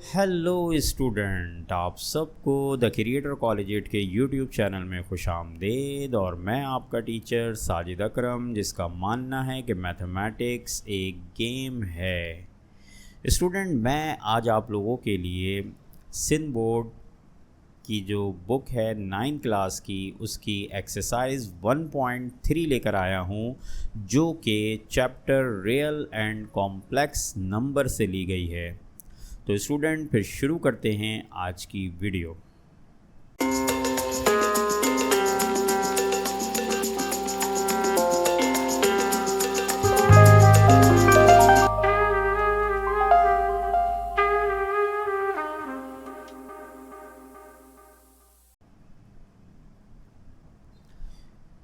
Hello student, आप सबको the creator college eight के यूट्यूब चैनल में खुश आमदीद। और मैं आपका टीचर साजिद अकरम, जिसका मानना है कि मैथमेटिक्स एक गेम है। स्टूडेंट, मैं आज आप लोगों के लिए सिंध बोर्ड की जो बुक है 9th क्लास की, उसकी एक्सरसाइज 1.3 लेकर आया हूँ, जो कि chapter real and complex number से ली गई है। तो स्टूडेंट, फिर शुरू करते हैं आज की वीडियो।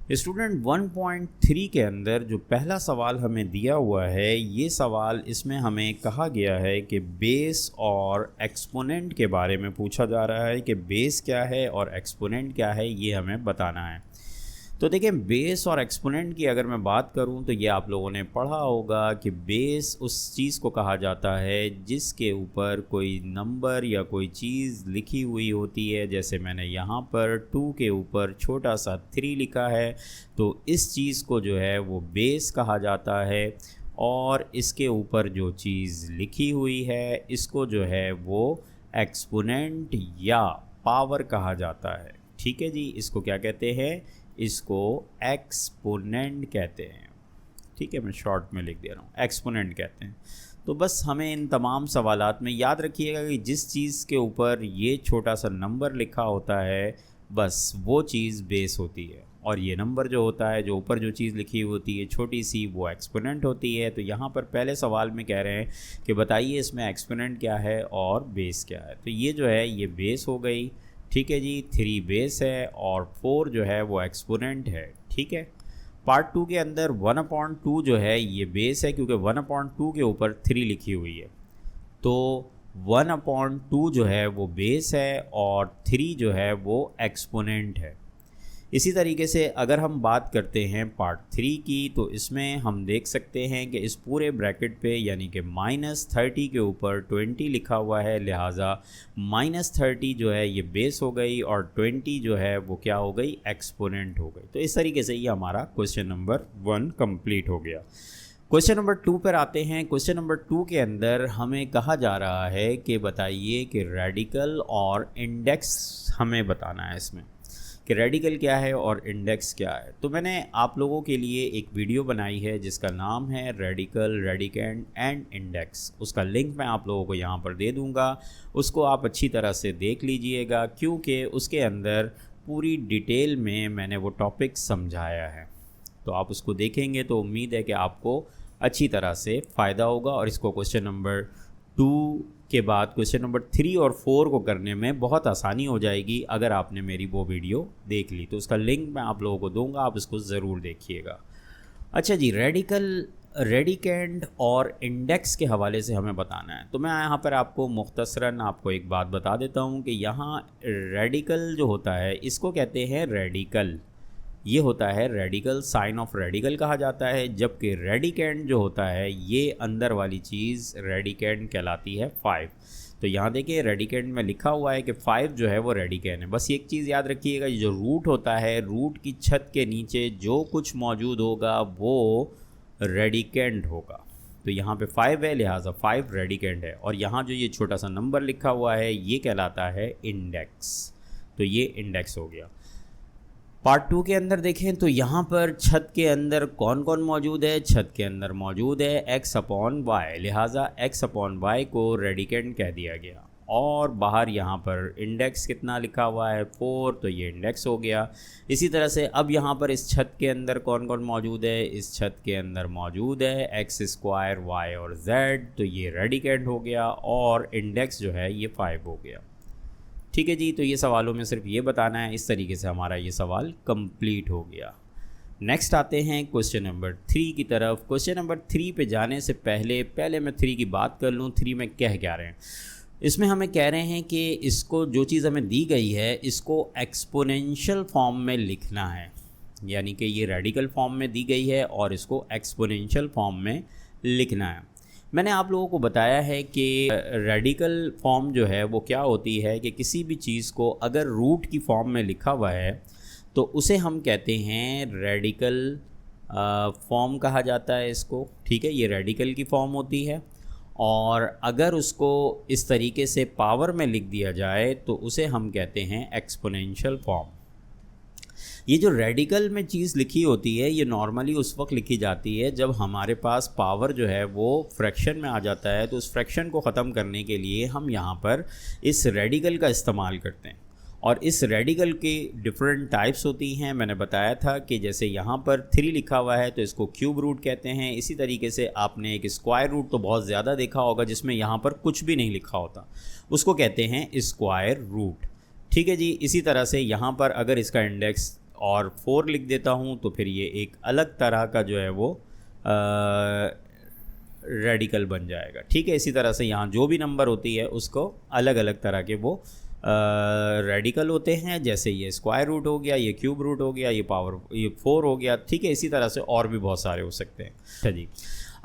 स्टूडेंट, 1.3 के अंदर जो पहला सवाल हमें दिया हुआ है, ये सवाल इसमें हमें कहा गया है कि बेस और एक्सपोनेंट के बारे में पूछा जा रहा है कि बेस क्या है और एक्सपोनेंट क्या है, ये हमें बताना है। तो देखिए, बेस और एक्सपोनेंट की अगर मैं बात करूं तो ये आप लोगों ने पढ़ा होगा कि बेस उस चीज़ को कहा जाता है जिसके ऊपर कोई नंबर या कोई चीज़ लिखी हुई होती है। जैसे मैंने यहाँ पर 2 के ऊपर छोटा सा 3 लिखा है, तो इस चीज़ को जो है वो बेस कहा जाता है। और इसके ऊपर जो चीज़ लिखी हुई है, इसको जो है वो एक्सपोनेंट या पावर कहा जाता है। ठीक है जी, इसको क्या कहते हैं? इसको एक्सपोनेंट कहते हैं। ठीक है, मैं शॉर्ट में लिख दे रहा हूँ, एक्सपोनेंट कहते हैं। तो बस हमें इन तमाम सवालात में याद रखिएगा कि जिस चीज़ के ऊपर ये छोटा सा नंबर लिखा होता है, बस वो चीज़ बेस होती है। और ये नंबर जो होता है, जो ऊपर जो चीज़ लिखी होती है छोटी सी, वो एक्सपोनेंट होती है। तो यहाँ पर पहले सवाल में कह रहे हैं कि बताइए इसमें एक्सपोनेंट क्या है और बेस क्या है। तो ये जो है ये बेस हो गई। ठीक है जी, 3 बेस है और 4 जो है वो एक्सपोनेंट है। ठीक है, पार्ट 2 के अंदर 1/2 जो है ये बेस है, क्योंकि 1/2 के ऊपर 3 लिखी हुई है। तो 1/2 जो है वो बेस है और 3 जो है वो एक्सपोनेंट है। इसी तरीके से अगर हम बात करते हैं पार्ट 3 की, तो इसमें हम देख सकते हैं कि इस पूरे ब्रैकेट पे यानी कि -30 के ऊपर 20 लिखा हुआ है, लिहाजा -30 जो है ये बेस हो गई और 20 जो है वो क्या हो गई? एक्सपोनेंट हो गई। तो इस तरीके से ये हमारा क्वेश्चन नंबर 1 कंप्लीट हो गया। क्वेश्चन नंबर 2 पर आते हैं। क्वेश्चन नंबर 2 के अंदर हमें कहा जा रहा है कि बताइए कि रेडिकल और इंडेक्स हमें बताना है इसमें, कि रेडिकल क्या है और इंडेक्स क्या है। तो मैंने आप लोगों के लिए एक वीडियो बनाई है जिसका नाम है रेडिकल, रेडिकेंड एंड इंडेक्स। उसका लिंक मैं आप लोगों को यहाँ पर दे दूँगा, उसको आप अच्छी तरह से देख लीजिएगा, क्योंकि उसके अंदर पूरी डिटेल में मैंने वो टॉपिक समझाया है। तो आप उसको देखेंगे तो उम्मीद है कि आपको अच्छी तरह से फ़ायदा होगा और इसको क्वेश्चन नंबर 2 के बाद क्वेश्चन नंबर 3 और 4 को करने में बहुत आसानी हो जाएगी अगर आपने मेरी वो वीडियो देख ली। तो उसका लिंक मैं आप लोगों को दूंगा, आप इसको ज़रूर देखिएगा। अच्छा जी, रेडिकल, रेडिकेंड और इंडेक्स के हवाले से हमें बताना है। तो मैं यहाँ पर आपको मुख्तसरन आपको एक बात बता देता हूँ कि यहाँ रेडिकल जो होता है इसको कहते हैं रेडिकल। ये होता है रेडिकल, साइन ऑफ रेडिकल कहा जाता है। जबकि रेडिकेंड जो होता है, ये अंदर वाली चीज़ रेडिकेंड कहलाती है 5। तो यहाँ देखिए रेडिकेंड में लिखा हुआ है कि 5 जो है वो रेडिकेंड है। बस एक चीज़ याद रखिएगा, जो रूट होता है, रूट की छत के नीचे जो कुछ मौजूद होगा वो रेडिकेंड होगा। तो यहाँ पे 5 है, लिहाजा 5 रेडिकेंड है। और यहाँ जो ये छोटा सा नंबर लिखा हुआ है ये कहलाता है इंडेक्स। तो ये इंडेक्स हो गया। पार्ट 2 के अंदर देखें तो यहाँ पर छत के अंदर कौन कौन मौजूद है? छत के अंदर मौजूद है x/y, लिहाजा x/y को रेडिकेंड कह दिया गया। और बाहर यहाँ पर इंडेक्स कितना लिखा हुआ है? 4, तो ये इंडेक्स हो गया। इसी तरह से अब यहाँ पर इस छत के अंदर कौन कौन मौजूद है? इस छत के अंदर मौजूद है x² y और z, तो ये रेडिकेंड हो गया और इंडेक्स जो है ये 5 हो गया। ठीक है जी, तो ये सवालों में सिर्फ ये बताना है। इस तरीके से हमारा ये सवाल कंप्लीट हो गया। नेक्स्ट आते हैं क्वेश्चन नंबर 3 की तरफ। क्वेश्चन नंबर 3 पे जाने से पहले मैं 3 की बात कर लूँ। 3 में कह क्या रहे हैं? इसमें हमें कह रहे हैं कि इसको, जो चीज़ हमें दी गई है, इसको एक्सपोनेंशियल फॉर्म में लिखना है। यानी कि ये रेडिकल फॉर्म में दी गई है और इसको एक्सपोनेंशियल फॉर्म में लिखना है। मैंने आप लोगों को बताया है कि रेडिकल फॉर्म जो है वो क्या होती है कि किसी भी चीज़ को अगर रूट की फॉर्म में लिखा हुआ है तो उसे हम कहते हैं रेडिकल फॉर्म कहा जाता है इसको, ठीक है। ये रेडिकल की फॉर्म होती है, और अगर उसको इस तरीके से पावर में लिख दिया जाए तो उसे हम कहते हैं एक्सपोनेंशियल फॉर्म। ये जो रेडिकल में चीज़ लिखी होती है ये नॉर्मली उस वक्त लिखी जाती है जब हमारे पास पावर जो है वो फ्रैक्शन में आ जाता है, तो उस फ्रैक्शन को ख़त्म करने के लिए हम यहाँ पर इस रेडिकल का इस्तेमाल करते हैं। और इस रेडिकल के डिफरेंट टाइप्स होती हैं। मैंने बताया था कि जैसे यहाँ पर 3 लिखा हुआ है तो इसको क्यूब रूट कहते हैं। इसी तरीके से आपने एक स्क्वायर रूट तो बहुत ज़्यादा देखा होगा जिसमें यहाँ पर कुछ भी नहीं लिखा होता, उसको कहते हैं स्क्वायर रूट, ठीक है जी। इसी तरह से यहाँ पर अगर इसका इंडेक्स और 4 लिख देता हूँ तो फिर ये एक अलग तरह का जो है वो रेडिकल बन जाएगा, ठीक है। इसी तरह से यहाँ जो भी नंबर होती है उसको अलग अलग तरह के वो रेडिकल होते हैं। जैसे ये स्क्वायर रूट हो गया, ये क्यूब रूट हो गया, ये 4 हो गया, ठीक है। इसी तरह से और भी बहुत सारे हो सकते हैं। अच्छा जी,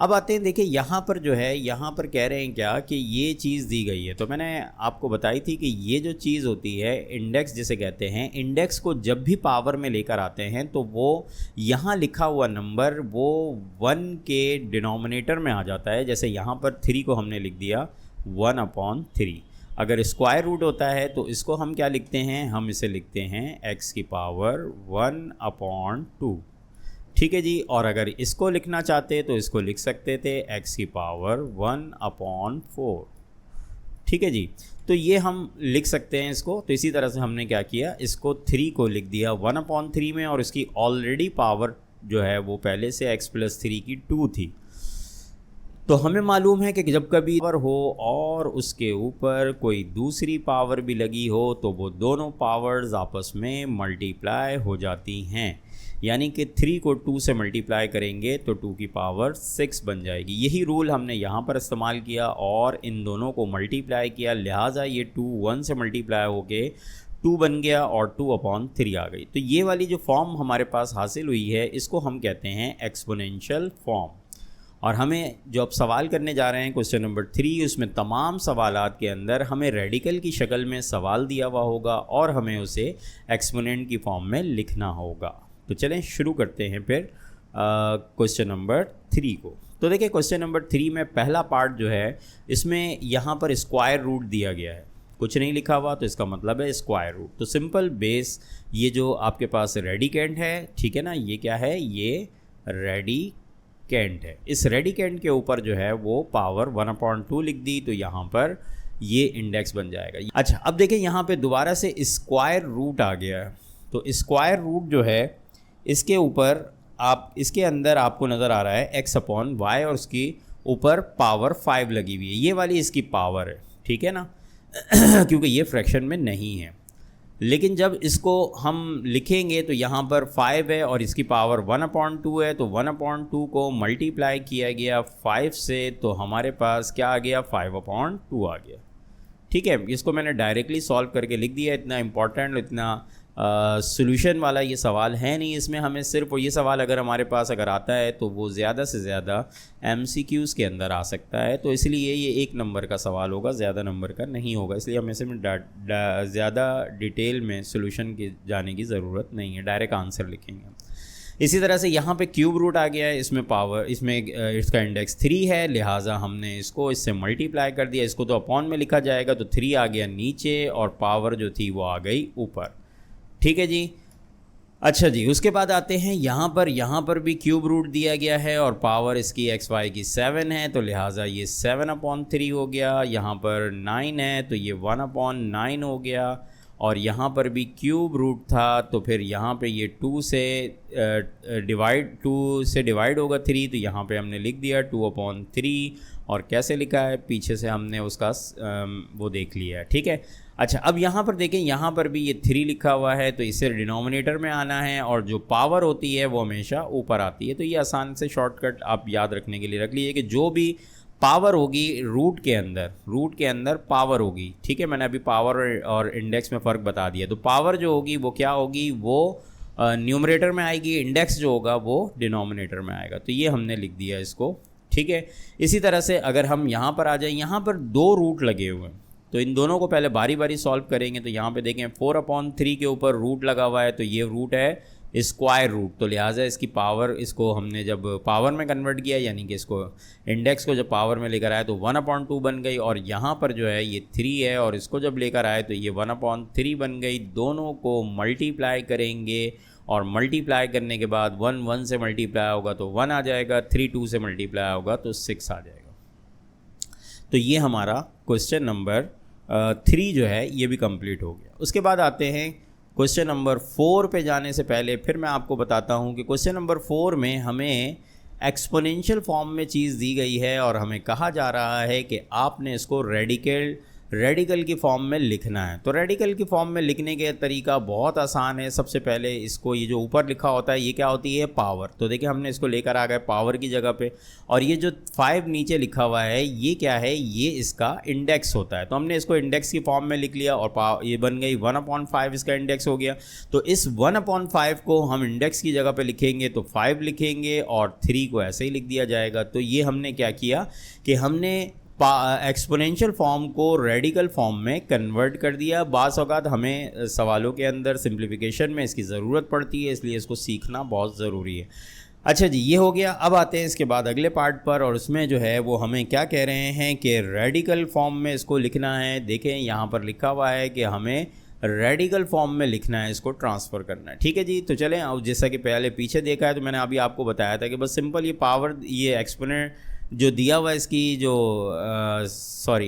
अब आते हैं, देखिए यहाँ पर जो है, यहाँ पर कह रहे हैं क्या कि ये चीज़ दी गई है। तो मैंने आपको बताई थी कि ये जो चीज़ होती है इंडेक्स जिसे कहते हैं, इंडेक्स को जब भी पावर में लेकर आते हैं तो वो यहाँ लिखा हुआ नंबर वो 1 के डिनोमिनेटर में आ जाता है। जैसे यहाँ पर 3 को हमने लिख दिया 1/3। अगर स्क्वायर रूट होता है तो इसको हम क्या लिखते हैं, हम इसे लिखते हैं x की पावर 1/2, ठीक है जी। और अगर इसको लिखना चाहते तो इसको लिख सकते थे x की पावर 1/4, ठीक है जी। तो ये हम लिख सकते हैं इसको। तो इसी तरह से हमने क्या किया, इसको 3 को लिख दिया 1/3 में, और इसकी ऑलरेडी पावर जो है वो पहले से x + 3 की 2 थी। तो हमें मालूम है कि जब कभी पावर हो और उसके ऊपर कोई दूसरी पावर भी लगी हो तो वो दोनों पावर्स आपस में मल्टीप्लाई हो जाती हैं। यानी कि 3 को 2 से मल्टीप्लाई करेंगे तो 2 की पावर 6 बन जाएगी। यही रूल हमने यहाँ पर इस्तेमाल किया और इन दोनों को मल्टीप्लाई किया, लिहाजा ये 2 1 से मल्टीप्लाई होके 2 बन गया और 2/3 आ गई। तो ये वाली जो फॉर्म हमारे पास हासिल हुई है इसको हम कहते हैं एक्सपोनेंशियल फॉर्म। और हमें जो अब सवाल करने जा रहे हैं क्वेश्चन नंबर 3, उसमें तमाम सवालात के अंदर हमें रेडिकल की शक्ल में सवाल दिया हुआ होगा और हमें उसे एक्सपोनेंट की फॉर्म में लिखना होगा। तो चलें शुरू करते हैं फिर क्वेश्चन नंबर 3 को। तो देखिए क्वेश्चन नंबर 3 में पहला पार्ट जो है इसमें यहाँ पर स्क्वायर रूट दिया गया है, कुछ नहीं लिखा हुआ, तो इसका मतलब है स्क्वायर रूट। तो सिंपल बेस, ये जो आपके पास रेडिकेंट है, ठीक है ना, ये क्या है, ये रेडिकेंट है। इस रेडिकेंट के ऊपर जो है वो पावर 1/2 लिख दी, तो यहाँ पर ये इंडेक्स बन जाएगा। अच्छा, अब देखें यहाँ पे दोबारा से स्क्वायर रूट आ गया है। तो स्क्वायर रूट जो है इसके ऊपर आप, इसके अंदर आपको नज़र आ रहा है x/y और उसकी ऊपर पावर 5 लगी हुई है। ये वाली इसकी पावर है, ठीक है ना क्योंकि ये फ्रैक्शन में नहीं है। लेकिन जब इसको हम लिखेंगे तो यहाँ पर 5 है और इसकी पावर 1/2 है, तो 1/2 को मल्टीप्लाई किया गया 5 से, तो हमारे पास क्या आ गया, 5/2 आ गया। ठीक है, इसको मैंने डायरेक्टली सॉल्व करके लिख दिया। इतना इम्पॉर्टेंट, इतना सॉल्यूशन वाला ये सवाल है नहीं। इसमें हमें सिर्फ ये सवाल अगर हमारे पास अगर आता है तो वो ज़्यादा से ज़्यादा MCQs के अंदर आ सकता है, तो इसलिए ये 1 नंबर का सवाल होगा, ज़्यादा नंबर का नहीं होगा। इसलिए हमें सिर्फ ज़्यादा डिटेल में सॉल्यूशन की जाने की ज़रूरत नहीं है, डायरेक्ट आंसर लिखेंगे। इसी तरह से यहाँ पे क्यूब रूट आ गया है, इसमें पावर, इसमें इसका इंडेक्स 3 है, लिहाजा हमने इसको इससे मल्टीप्लाई कर दिया। इसको तो अपॉन में लिखा जाएगा, तो 3 आ गया नीचे और पावर जो थी वो आ गई ऊपर। ठीक है जी। अच्छा जी, उसके बाद आते हैं यहाँ पर भी क्यूब रूट दिया गया है और पावर इसकी XY की 7 है, तो लिहाजा ये 7/3 हो गया। यहाँ पर 9 है तो ये 1/9 हो गया। और यहाँ पर भी क्यूब रूट था, तो फिर यहाँ पे ये 2 से डिवाइड होगा 3, तो यहाँ पे हमने लिख दिया 2/3। और कैसे लिखा है पीछे से हमने उसका वो देख लिया है, ठीक है। अच्छा, अब यहाँ पर देखें, यहाँ पर भी ये 3 लिखा हुआ है, तो इसे डिनोमिनेटर में आना है और जो पावर होती है वो हमेशा ऊपर आती है। तो ये आसान से शॉर्टकट आप याद रखने के लिए रख लीजिए कि जो भी पावर होगी रूट के अंदर पावर होगी, ठीक है। मैंने अभी पावर और इंडेक्स में फ़र्क बता दिया। तो पावर जो होगी वो क्या होगी, वो न्यूमरेटर में आएगी, इंडेक्स जो होगा वो डिनोमिनेटर में आएगा। तो ये हमने लिख दिया इसको, ठीक है। इसी तरह से अगर हम यहाँ पर आ जाएं, यहाँ पर 2 रूट लगे हुए हैं, तो इन दोनों को पहले बारी बारी सॉल्व करेंगे। तो यहाँ पे देखें 4/3 के ऊपर रूट लगा हुआ है, तो ये रूट है स्क्वायर रूट, तो लिहाजा इसकी पावर, इसको हमने जब पावर में कन्वर्ट किया, यानी कि इसको इंडेक्स को जब पावर में लेकर आए तो 1/2 बन गई, और यहाँ पर जो है ये 3 है और इसको जब लेकर आए तो ये 1/3 बन गई। दोनों को मल्टीप्लाई करेंगे और मल्टीप्लाई करने के बाद 1 1 से मल्टीप्लाई होगा तो 1 आ जाएगा, 3 2 से मल्टीप्लाई होगा तो 6 आ जाएगा। तो ये हमारा क्वेश्चन नंबर 3 जो है ये भी कंप्लीट हो गया। उसके बाद आते हैं क्वेश्चन नंबर 4 पे जाने से पहले फिर मैं आपको बताता हूँ कि क्वेश्चन नंबर 4 में हमें एक्सपोनेंशियल फॉर्म में चीज़ दी गई है और हमें कहा जा रहा है कि आपने इसको रेडिकल की फॉर्म में लिखना है। तो रेडिकल की फॉर्म में लिखने का तरीका बहुत आसान है। सबसे पहले इसको, ये जो ऊपर लिखा होता है ये क्या होती है, पावर। तो देखिए हमने इसको लेकर आ गए पावर की जगह पे, और ये जो 5 नीचे लिखा हुआ है ये क्या है, ये इसका इंडेक्स होता है। तो हमने इसको इंडेक्स की फॉर्म में लिख लिया और ये बन गई 1/5 इसका इंडेक्स हो गया। तो इस 1/5 को हम इंडेक्स की जगह पे लिखेंगे तो 5 लिखेंगे और 3 को ऐसे ही लिख दिया जाएगा। तो ये हमने क्या किया कि हमने एक्सपोनेंशियल फॉर्म को रेडिकल फॉर्म में कन्वर्ट कर दिया। बाज़ औक़ात हमें सवालों के अंदर सिंप्लीफिकेशन में इसकी ज़रूरत पड़ती है, इसलिए इसको सीखना बहुत ज़रूरी है। अच्छा जी, ये हो गया। अब आते हैं इसके बाद अगले पार्ट पर, और उसमें जो है वो हमें क्या कह रहे हैं कि रेडिकल फॉर्म में इसको लिखना है। देखें यहाँ पर लिखा हुआ है कि हमें रेडिकल फॉर्म में लिखना है, इसको ट्रांसफ़र करना है। ठीक है जी, तो चलें। अब जैसा कि पहले पीछे देखा है तो मैंने अभी आपको बताया था कि बस सिंपल ये पावर, ये एक्सपोनेंट जो दिया हुआ है, इसकी जो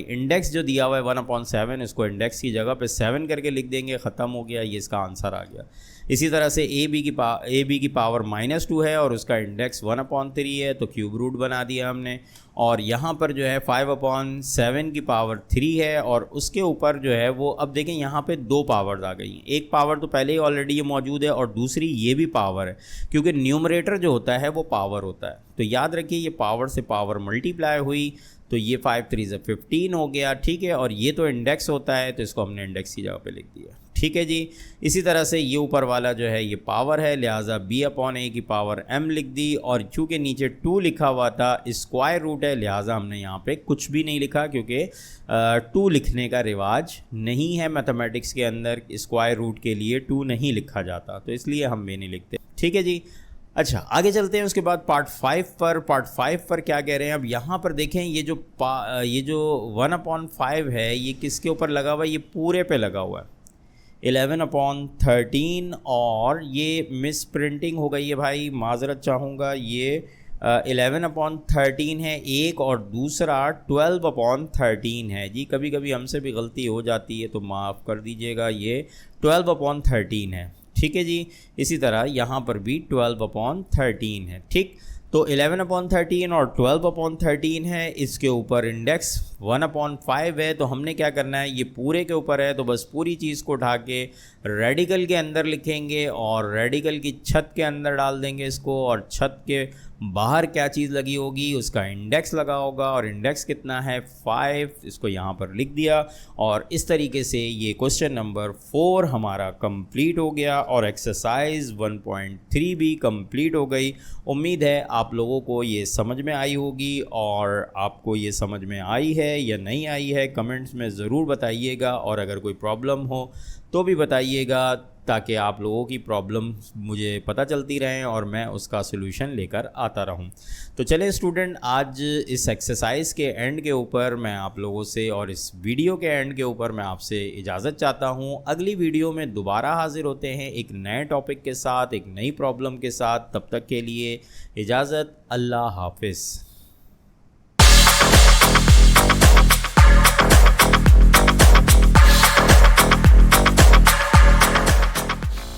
इंडेक्स जो दिया हुआ है 1/7, इसको इंडेक्स की जगह पे 7 करके लिख देंगे, ख़त्म हो गया, ये इसका आंसर आ गया। इसी तरह से ए बी की पावर -2 है और उसका इंडेक्स 1/3 है, तो क्यूब रूट बना दिया हमने। और यहाँ पर जो है 5/7 की पावर 3 है और उसके ऊपर जो है वो, अब देखें यहाँ पे 2 पावर्स आ गई हैं। एक पावर तो पहले ही ऑलरेडी ये मौजूद है और दूसरी ये भी पावर है, क्योंकि न्यूमरेटर जो होता है वो पावर होता है। तो याद रखिए ये पावर से पावर मल्टीप्लाई हुई, तो ये 5 3 से 15 हो गया। ठीक है, और ये तो इंडेक्स होता है तो इसको हमने इंडेक्स की जगह पे लिख दिया। ठीक है जी। इसी तरह से ये ऊपर वाला जो है ये पावर है, लिहाजा b/a की पावर m लिख दी, और चूँकि नीचे 2 लिखा हुआ था, स्क्वायर रूट है, लिहाजा हमने यहाँ पे कुछ भी नहीं लिखा, क्योंकि 2 लिखने का रिवाज नहीं है मैथमेटिक्स के अंदर। स्क्वायर रूट के लिए 2 नहीं लिखा जाता, तो इसलिए हम भी नहीं लिखते। ठीक है जी। अच्छा, आगे चलते हैं उसके बाद पार्ट 5 पर। पार्ट 5 पर क्या कह रहे हैं, अब यहाँ पर देखें ये जो 1/5 है ये किसके ऊपर लगा हुआ है, ये पूरे पे लगा हुआ है 11/13, और ये मिस प्रिंटिंग हो गई है भाई, माजरत चाहूँगा। ये 11/13 है एक, और दूसरा 12/13 है जी। कभी कभी हमसे भी गलती हो जाती है तो माफ़ कर दीजिएगा, ये 12/13 है। ठीक है जी। इसी तरह यहाँ पर भी 12/13 है। ठीक, तो 11/13 और 12/13 है, इसके ऊपर इंडेक्स 1/5 है। तो हमने क्या करना है, ये पूरे के ऊपर है तो बस पूरी चीज़ को उठा के रेडिकल के अंदर लिखेंगे और रेडिकल की छत के अंदर डाल देंगे इसको, और छत के बाहर क्या चीज़ लगी होगी, उसका इंडेक्स लगा होगा, और इंडेक्स कितना है 5, इसको यहाँ पर लिख दिया। और इस तरीके से ये क्वेश्चन नंबर 4 हमारा कंप्लीट हो गया और एक्सरसाइज 1.3 भी कंप्लीट हो गई। उम्मीद है आप लोगों को ये समझ में आई होगी, और आपको ये समझ में आई है या नहीं आई है कमेंट्स में ज़रूर बताइएगा, और अगर कोई प्रॉब्लम हो तो भी बताइएगा, ताकि आप लोगों की प्रॉब्लम मुझे पता चलती रहें और मैं उसका सलूशन लेकर आता रहूं। तो चलें स्टूडेंट, आज इस एक्सरसाइज के एंड के ऊपर मैं आप लोगों से, और इस वीडियो के एंड के ऊपर मैं आपसे इजाज़त चाहता हूं। अगली वीडियो में दोबारा हाजिर होते हैं एक नए टॉपिक के साथ, एक नई प्रॉब्लम के साथ। तब तक के लिए इजाज़त, अल्लाह हाफिज़।